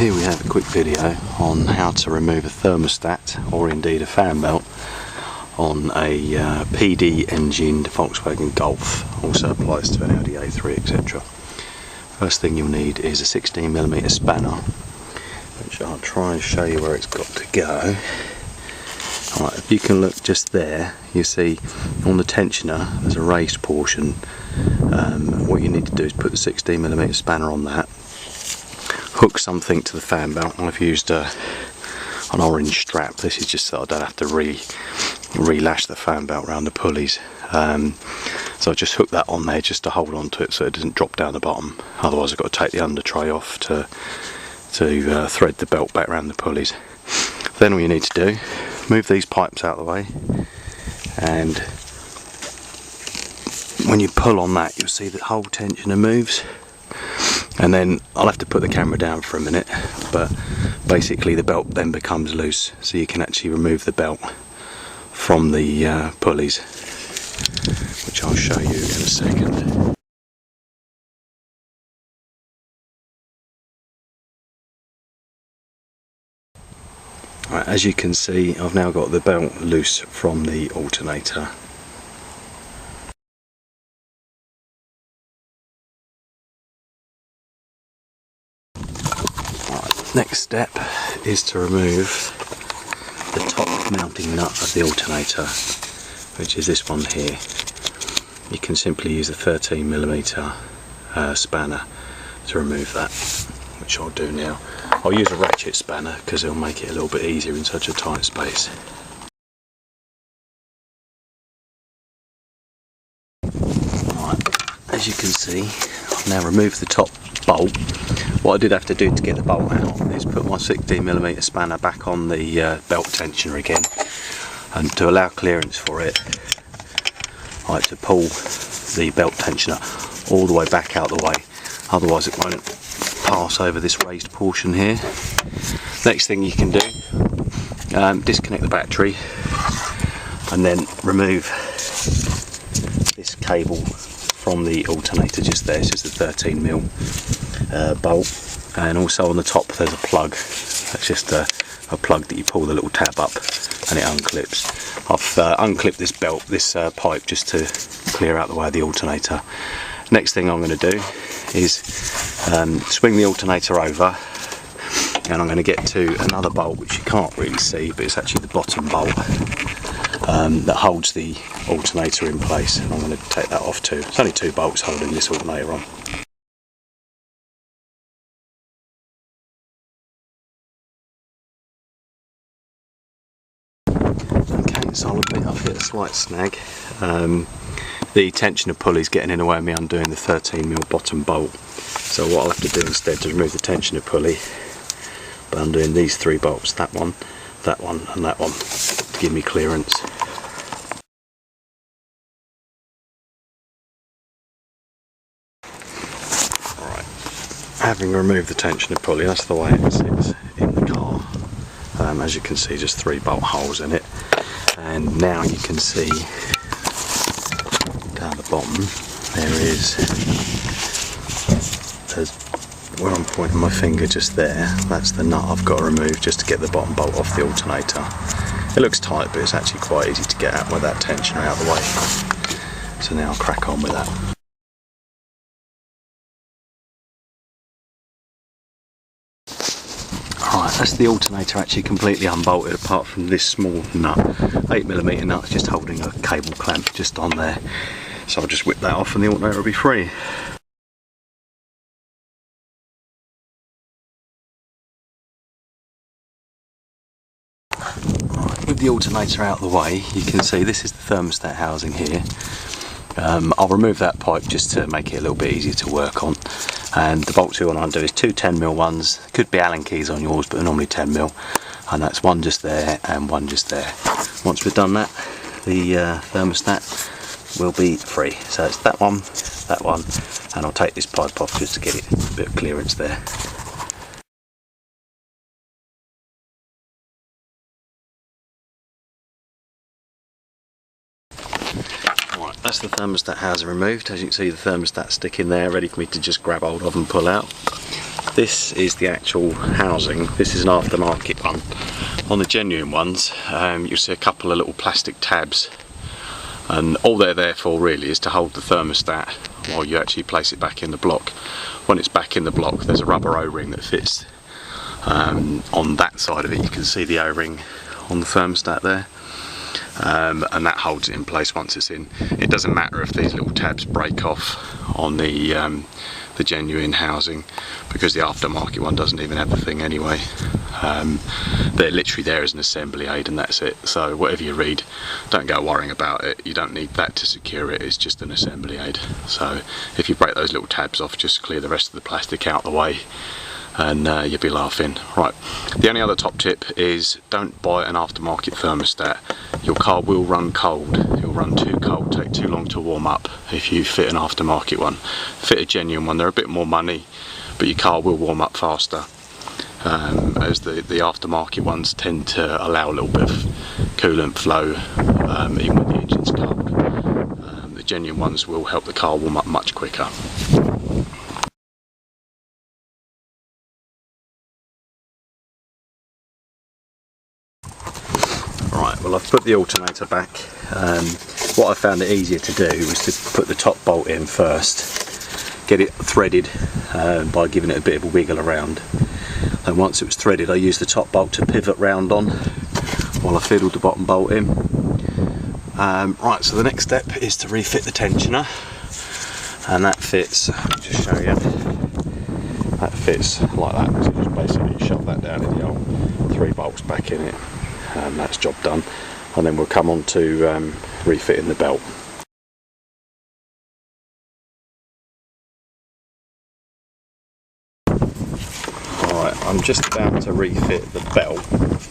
Here we have a quick video on how to remove a thermostat or indeed a fan belt on a PD engined Volkswagen Golf. Also applies to an Audi A3, etc. First thing you'll need is a 16mm spanner, which I'll try and show you where it's got to go. Right, if you can look just there, you see on the tensioner there's a raised portion. What you need to do is put the 16mm spanner on that, hook something to the fan belt. I've used an orange strap. This is just so I don't have to relash the fan belt around the pulleys. So I just hook that on there just to hold on to it so it doesn't drop down the bottom. Otherwise I've got to take the under tray off to thread the belt back around the pulleys. Then all you need to do, move these pipes out of the way, and when you pull on that you'll see the whole tensioner moves. And then I'll have to put the camera down for a minute, but basically the belt then becomes loose, so you can actually remove the belt from the pulleys, which I'll show you in a second. Right, as you can see, I've now got the belt loose from the alternator. Next step is to remove the top mounting nut of the alternator, which is this one here. You can simply use a 13mm spanner to remove that, which I'll do now. I'll use a ratchet spanner because it'll make it a little bit easier in such a tight space. Right, as you can see, I've now removed the top bolt. What I did have to do to get the bolt out is put my 16mm spanner back on the belt tensioner again, and to allow clearance for it I had to pull the belt tensioner all the way back out the way, otherwise it won't pass over this raised portion here. Next thing you can do, disconnect the battery and then remove this cable from the alternator just there. It's just a 13mm bolt, and also on the top there's a plug. That's just a plug that you pull the little tab up and it unclips. I've unclipped this belt, this pipe, just to clear out the way of the alternator. Next thing I'm going to do is swing the alternator over, and I'm going to get to another bolt which you can't really see, but it's actually the bottom bolt that holds the alternator in place, and I'm going to take that off too. It's only two bolts holding this alternator on. Okay, so I'll admit I've hit a slight snag. The tensioner pulley's getting in the way of me undoing the 13mm bottom bolt, so what I'll have to do instead is remove the tensioner pulley by undoing these three bolts, that one and that one, to give me clearance. Alright, having removed the tensioner pulley, that's the way it sits in the car. As you can see, just three bolt holes in it, and now you can see down the bottom there's where I'm pointing my finger just there, that's the nut I've got to remove just to get the bottom bolt off the alternator. It looks tight, but it's actually quite easy to get out with that tensioner out of the way. So now I'll crack on with that. Alright, that's the alternator actually completely unbolted apart from this small nut. 8mm nut, just holding a cable clamp just on there. So I'll just whip that off and the alternator will be free. Right, with the alternator out of the way, you can see this is the thermostat housing here. I'll remove that pipe just to make it a little bit easier to work on. And the bolts we want to undo is two 10mm ones. Could be Allen keys on yours, but they're normally 10mm. And that's one just there and one just there. Once we've done that, the thermostat will be free. So it's that one, and I'll take this pipe off just to get it a bit of clearance there. Right, that's the thermostat housing removed. As you can see, the thermostat sticking there, ready for me to just grab hold of and pull out. this is the actual housing. This is an aftermarket one. On the genuine ones, you'll see a couple of little plastic tabs, and all they're there for really is to hold the thermostat while you actually place it back in the block. When it's back in the block, there's a rubber O-ring that fits on that side of it. You can see the O-ring on the thermostat there, and that holds it in place once it's in. It doesn't matter if these little tabs break off on the genuine housing, because the aftermarket one doesn't even have the thing anyway. They're literally there as an assembly aid, and that's it. So whatever you read, don't go worrying about it. You don't need that to secure it. It's just an assembly aid. So if you break those little tabs off, just clear the rest of the plastic out the way, and you'll be laughing. Right, the only other top tip is don't buy an aftermarket thermostat. Your car will run cold. It'll run too cold, take too long to warm up if you fit an aftermarket one. Fit a genuine one, they're a bit more money, but your car will warm up faster, as the aftermarket ones tend to allow a little bit of coolant flow even when the engine's cold. The genuine ones will help the car warm up much quicker. Right, well, I've put the alternator back. What I found it easier to do was to put the top bolt in first, get it threaded by giving it a bit of a wiggle around, and once it was threaded I used the top bolt to pivot round on while I fiddled the bottom bolt in. Right, so the next step is to refit the tensioner, and that fits, I'll just show you, that fits like that. So just basically shove that down in the hole, 3 bolts back in it, and that's job done. And then we'll come on to refitting the belt. Alright, I'm just about to refit the belt.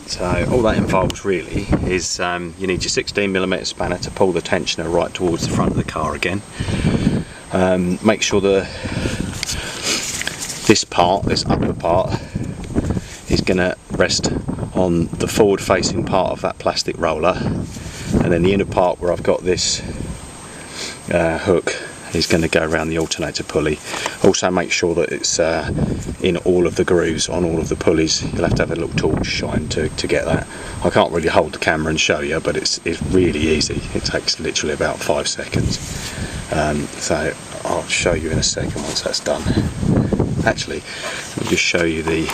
So all that involves really is you need your 16mm spanner to pull the tensioner right towards the front of the car again. Make sure this upper part is going to rest on the forward facing part of that plastic roller, and then the inner part where I've got this hook is going to go around the alternator pulley. Also make sure that it's in all of the grooves on all of the pulleys. You'll have to have a little torch shine to get that. I can't really hold the camera and show you, but it's really easy. It takes literally about 5 seconds. So I'll show you in a second once that's done. Actually, let me just show you the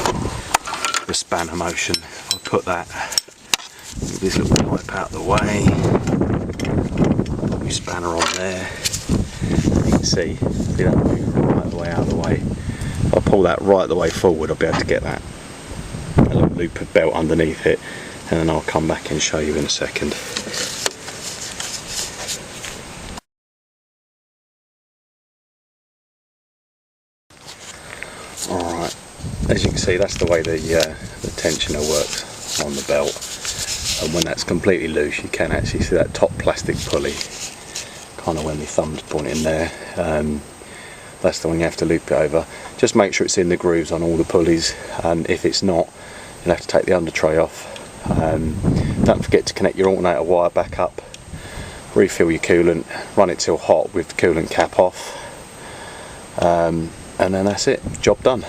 spanner motion. I'll put this little pipe out of the way, put my spanner on there. You can see that moving right the way out of the way. If I pull that right the way forward, I'll be able to get that a little loop of belt underneath it, and then I'll come back and show you in a second. Alright, as you can see, that's the way the tensioner works on the belt, and when that's completely loose you can actually see that top plastic pulley, kind of when the thumb's pointing there. That's the one you have to loop it over. Just make sure it's in the grooves on all the pulleys, and if it's not, you'll have to take the under tray off. Don't forget to connect your alternator wire back up, refill your coolant, run it till hot with the coolant cap off, and then that's it, job done.